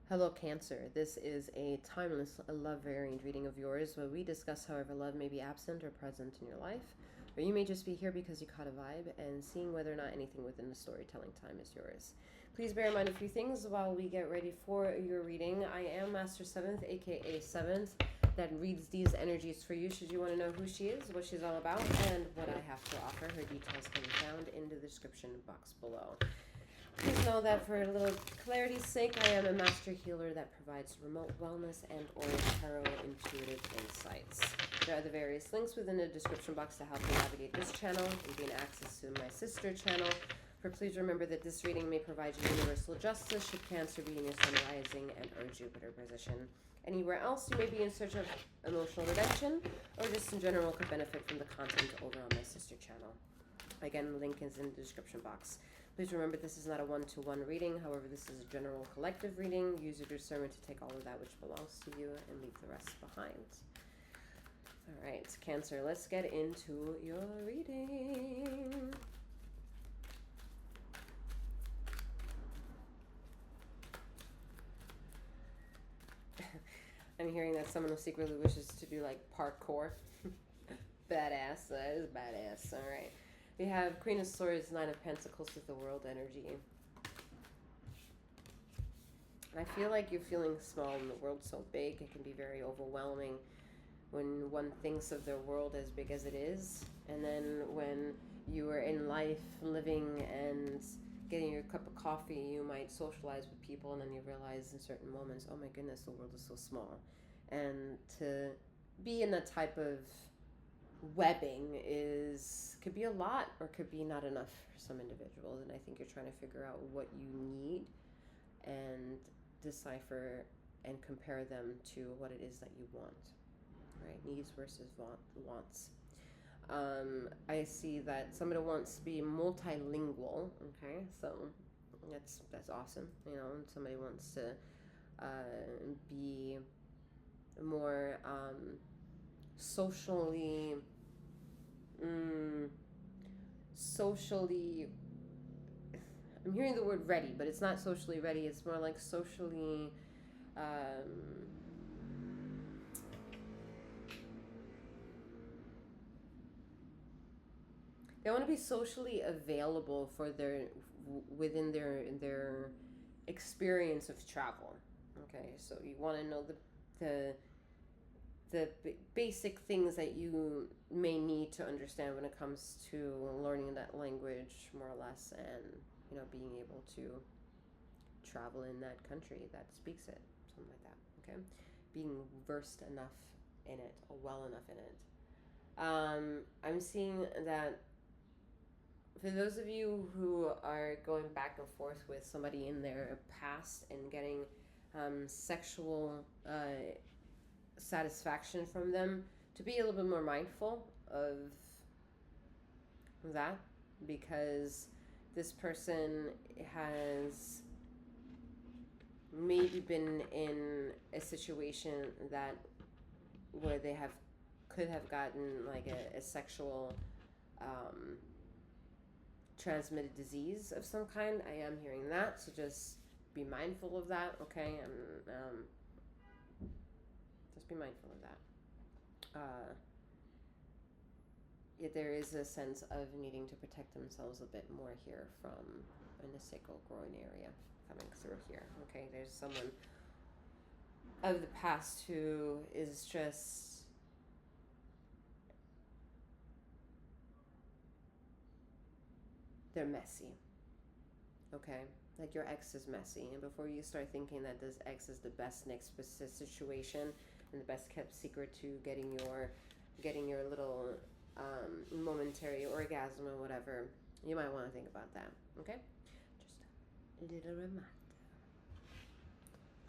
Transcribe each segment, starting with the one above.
Hello, Cancer. This is a timeless love variant reading of yours where we discuss however love may be absent or present in your life, or you may just be here because you caught a vibe and seeing whether or not anything within the storytelling time is yours. Please bear in mind a few things while we get ready for your reading. I am Master 7th, aka 7th, that reads these energies for you should you want to know who she is, what she's all about, and what I have to offer. Her details can be found in the description box below. Please know that for a little clarity's sake, I am a master healer that provides remote wellness and or tarot intuitive insights. There are the various links within the description box to help you navigate this channel and gain access to my sister channel. For please remember that this reading may provide you universal justice should Cancer be in your Sun rising and or Jupiter position. Anywhere else you may be in search of emotional redemption or just in general could benefit from the content over on my sister channel. Again, the link is in the description box. Please remember this is not a one-to-one reading. However, this is a general collective reading. Use your discernment to take all of that which belongs to you and leave the rest behind. All right, Cancer, let's get into your reading. I'm hearing that someone secretly wishes to do like parkour. Badass. That is badass. All right. We have Queen of Swords, Nine of Pentacles with the World energy. I feel like you're feeling small and the world's so big. It can be very overwhelming when one thinks of their world as big as it is. And then when you are in life, living and getting your cup of coffee, you might socialize with people and then you realize in certain moments, oh my goodness, the world is so small. And to be in that type of webbing could be a lot or could be not enough for some individuals, and I think you're trying to figure out what you need and decipher and compare them to what it is that you want, right? Needs versus wants. I see that somebody wants to be multilingual. Okay, so that's awesome. You know, somebody wants to be more socially I'm hearing the word ready, but it's not socially ready. It's more like socially they want to be socially available for within their experience of travel. Okay, so you want to know the basic things that you may need to understand when it comes to learning that language, more or less, and being able to travel in that country that speaks it, something like that. Okay, being versed enough in it or well enough in it. I'm seeing that for those of you who are going back and forth with somebody in their past and getting sexual satisfaction from them, to be a little bit more mindful of that, because this person has maybe been in a situation that where they could have gotten like a sexual transmitted disease of some kind. I am hearing that, so just be mindful of that. Okay, and just be mindful of that. There is a sense of needing to protect themselves a bit more here from in the sacral groin area coming through here. Okay, there's someone of the past who is just they're messy. Okay, like your ex is messy, and before you start thinking that this ex is the best next situation and the best kept secret to getting your little momentary orgasm or whatever, you might want to think about that. Okay, just a little reminder.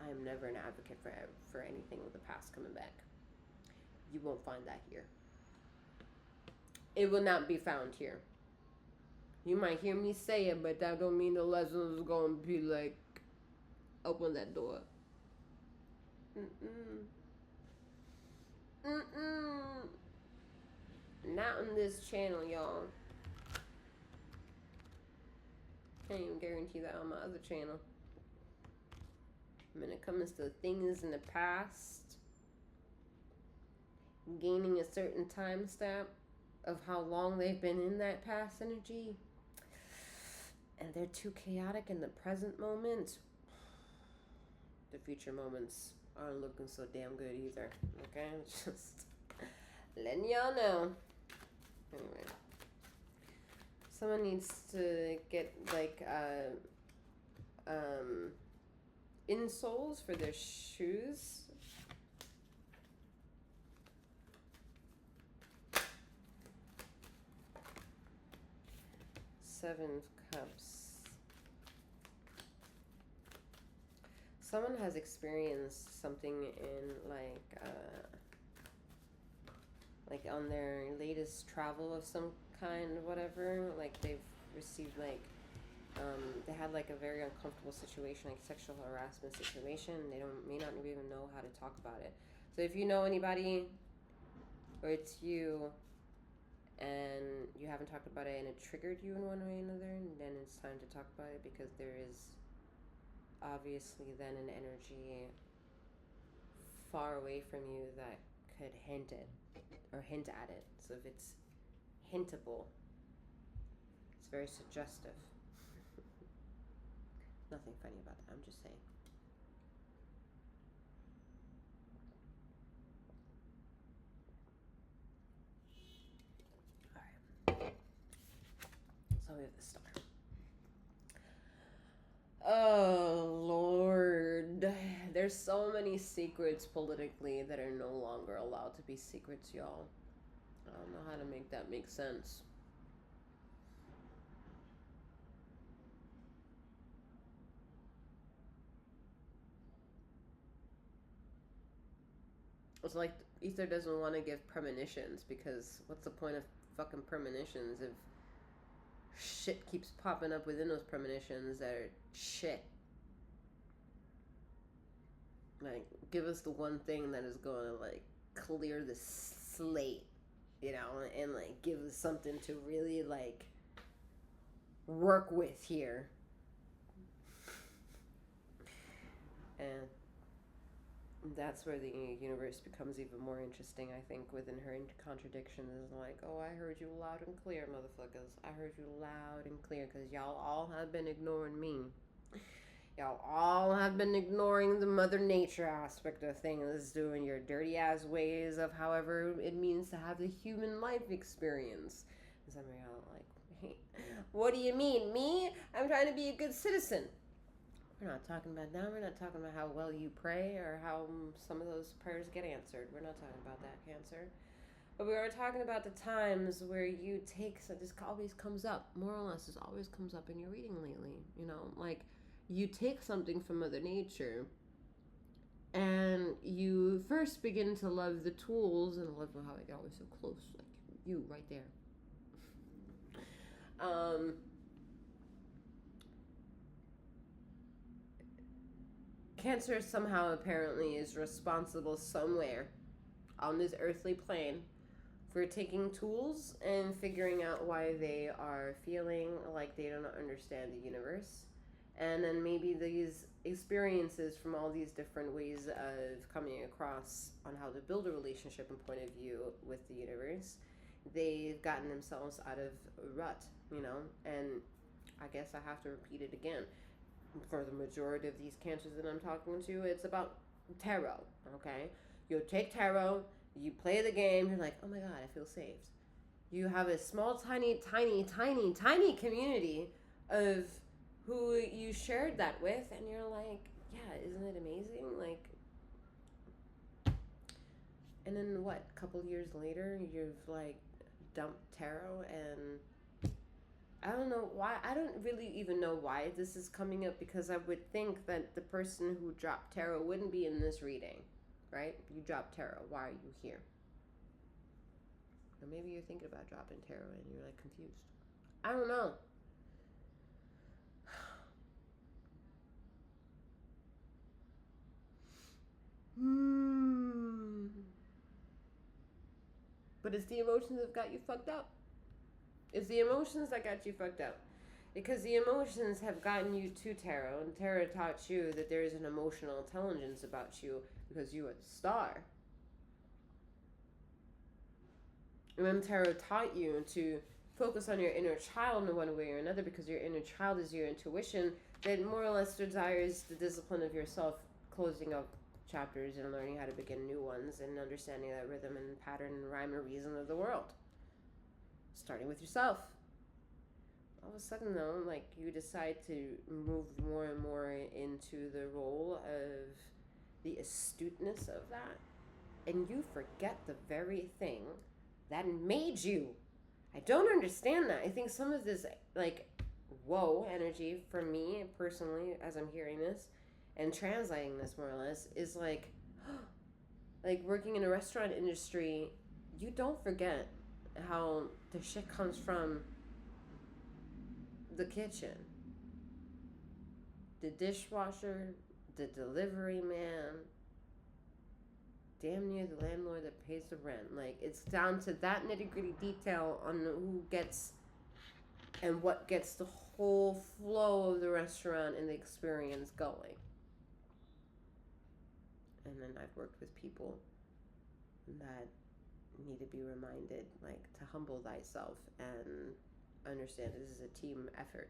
I am never an advocate for anything with the past coming back. You won't find that here. It will not be found here. You might hear me say it, but that don't mean the lesson is going to be like, open that door. Not on this channel, y'all. Can't even guarantee that on my other channel. When it comes to things in the past, gaining a certain time stamp of how long they've been in that past energy, and they're too chaotic in the present moment, the future moments aren't looking so damn good either. Okay? Just letting y'all know. Anyway. Someone needs to get like insoles for their shoes. Seven of Cups. Someone has experienced something in like on their latest travel of some kind, whatever. Like they've received like they had like a very uncomfortable situation, like sexual harassment situation. They may not even know how to talk about it. So if you know anybody, or it's you, and you haven't talked about it, and it triggered you in one way or another, then it's time to talk about it, because there is obviously then an energy far away from you that could hint at it. So if it's hintable, it's very suggestive. Nothing funny about that, I'm just saying. Alright. So we have the star. Oh, Lord. There's so many secrets politically that are no longer allowed to be secrets, y'all. I don't know how to make that make sense. It's like Ether doesn't want to give premonitions, because what's the point of fucking premonitions if shit keeps popping up within those premonitions that are shit? Like, give us the one thing that is going to, like, clear the slate, you know, and, like, give us something to really, like, work with here. And that's where the universe becomes even more interesting, I think, within her contradiction. Is like, oh, I heard you loud and clear, motherfuckers. I heard you loud and clear, because y'all all have been ignoring me. Y'all all have been ignoring the Mother Nature aspect of things, doing your dirty ass ways of however it means to have the human life experience. And some of y'all like, hey, what do you mean, me? I'm trying to be a good citizen. We're not talking about that. We're not talking about how well you pray or how some of those prayers get answered. We're not talking about that, Cancer. But we are talking about the times where you take, so this always comes up, more or less, this always comes up in your reading lately. You know, like, you take something from Mother Nature and you first begin to love the tools, and I love how they're always so close, like you right there. Cancer somehow apparently is responsible somewhere on this earthly plane for taking tools and figuring out why they are feeling like they don't understand the universe. And then maybe these experiences from all these different ways of coming across on how to build a relationship and point of view with the universe, they've gotten themselves out of a rut, you know? And I guess I have to repeat it again. For the majority of these cancers that I'm talking to, it's about tarot, okay? You take tarot, you play the game, you're like, oh my god, I feel saved. You have a small, tiny community of who you shared that with, and you're like, yeah, isn't it amazing? Like, and then what, a couple years later, you've like dumped tarot, and I don't know why. I don't really even know why this is coming up, because I would think that the person who dropped tarot wouldn't be in this reading, right? You dropped tarot. Why are you here? Or maybe you're thinking about dropping tarot and you're like confused. I don't know. But it's the emotions that got you fucked up. It's the emotions that got you fucked up. Because the emotions have gotten you to tarot, and tarot taught you that there is an emotional intelligence about you because you are the star. And when tarot taught you to focus on your inner child in one way or another, because your inner child is your intuition, that more or less desires the discipline of yourself, closing up chapters and learning how to begin new ones, and understanding that rhythm and pattern and rhyme and reason of the world. Starting with yourself. All of a sudden, though, like, you decide to move more and more into the role of the astuteness of that, and you forget the very thing that made you. I don't understand that. I think some of this, like, whoa energy for me personally, as I'm hearing this and translating this more or less, is like, like working in a restaurant industry, you don't forget how the shit comes from the kitchen, the dishwasher, the delivery man, damn near the landlord that pays the rent. Like, it's down to that nitty-gritty detail on who gets and what gets the whole flow of the restaurant and the experience going. And then I've worked with people that need to be reminded, like, to humble thyself and understand this is a team effort.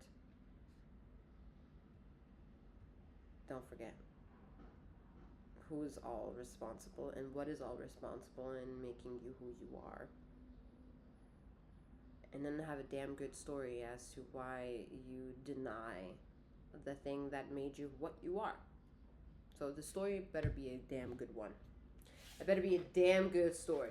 Don't forget who is all responsible and what is all responsible in making you who you are. And then have a damn good story as to why you deny the thing that made you what you are. So the story better be a damn good one. It better be a damn good story.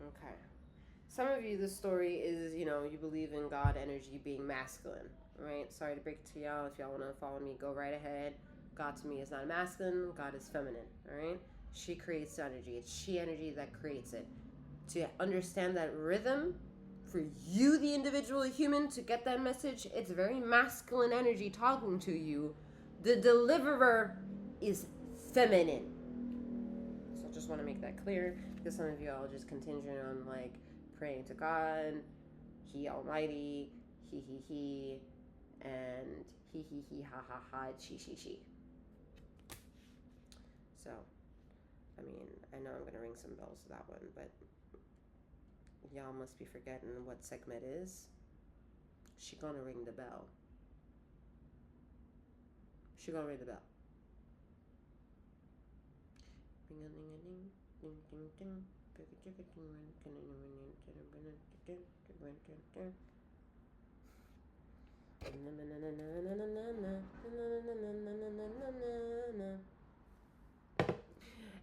Okay. Some of you, the story is, you believe in God energy being masculine, right? Sorry to break it to y'all. If y'all want to follow me, go right ahead. God to me is not masculine. God is feminine, all right? She creates energy. It's she energy that creates it. To understand that rhythm, for you, the individual human, to get that message, it's very masculine energy talking to you. The deliverer is feminine. So I just want to make that clear, because some of you all just contingent on, like, praying to God, He Almighty, he, and he, ha, she. So, I mean, I know I'm going to ring some bells with that one, but y'all must be forgetting what segment is. She gonna ring the bell. She gonna ring the bell. Ring-a-ling-a-ling, ding-ding-ding.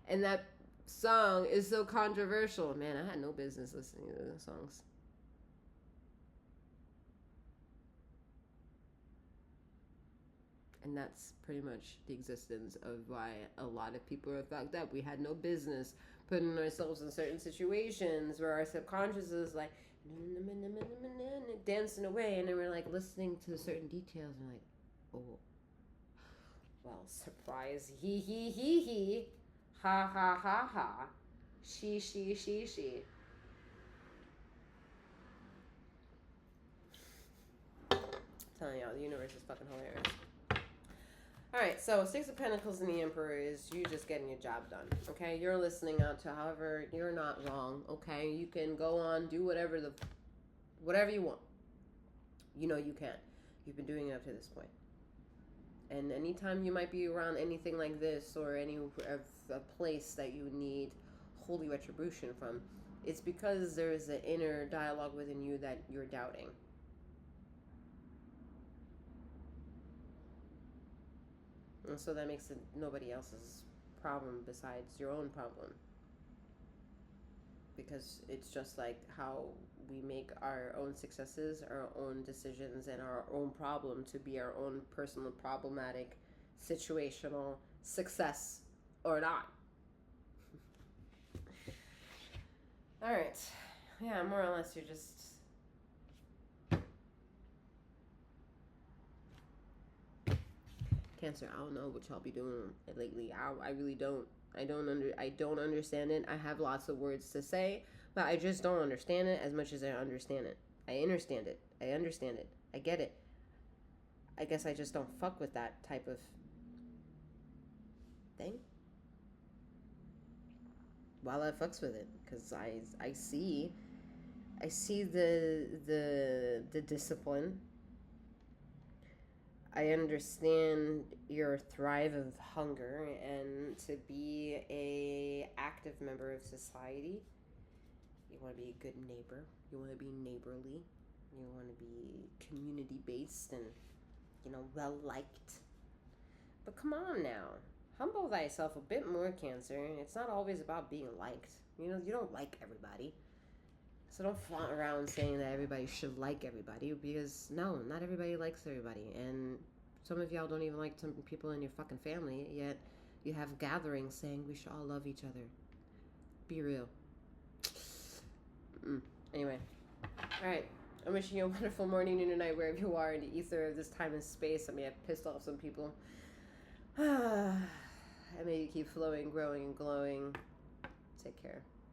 And that song is so controversial. Man, I had no business listening to those songs. And that's pretty much the existence of why a lot of people are fucked up. We had no business putting ourselves in certain situations where our subconscious is like dancing away, and then we're like listening to certain details and like, oh, well, surprise, he, ha ha ha ha, she. I'm telling y'all, the universe is fucking hilarious. Alright, so Six of Pentacles and the Emperor is you just getting your job done, okay? You're listening out to, however, you're not wrong, okay? You can go on, do whatever you want. You know you can. You've been doing it up to this point. And anytime you might be around anything like this, or any a place that you need holy retribution from, it's because there's an inner dialogue within you that you're doubting. And so that makes it nobody else's problem besides your own problem. Because it's just like how we make our own successes, our own decisions, and our own problem to be our own personal problematic situational success or not. Alright. Yeah, more or less you're just Cancer, I don't know what y'all be doing lately. I really don't. I don't understand it. I have lots of words to say, but I just don't understand it as much as I understand it. I understand it. I understand it. I get it. I guess I just don't fuck with that type of thing. While I fucks with it, because I see the discipline. I understand your thrive of hunger and to be a active member of society. You want to be a good neighbor. You want to be neighborly. You want to be community based and, well liked. But come on now. Humble thyself a bit more, Cancer. It's not always about being liked. You don't like everybody. So don't flaunt around saying that everybody should like everybody, because no, not everybody likes everybody. And some of y'all don't even like some people in your fucking family, yet you have gatherings saying we should all love each other. Be real. Anyway. Alright. I'm wishing you a wonderful morning, noon, or night, wherever you are in the ether of this time and space. I mean, I've pissed off some people. I may you keep flowing, growing, and glowing. Take care.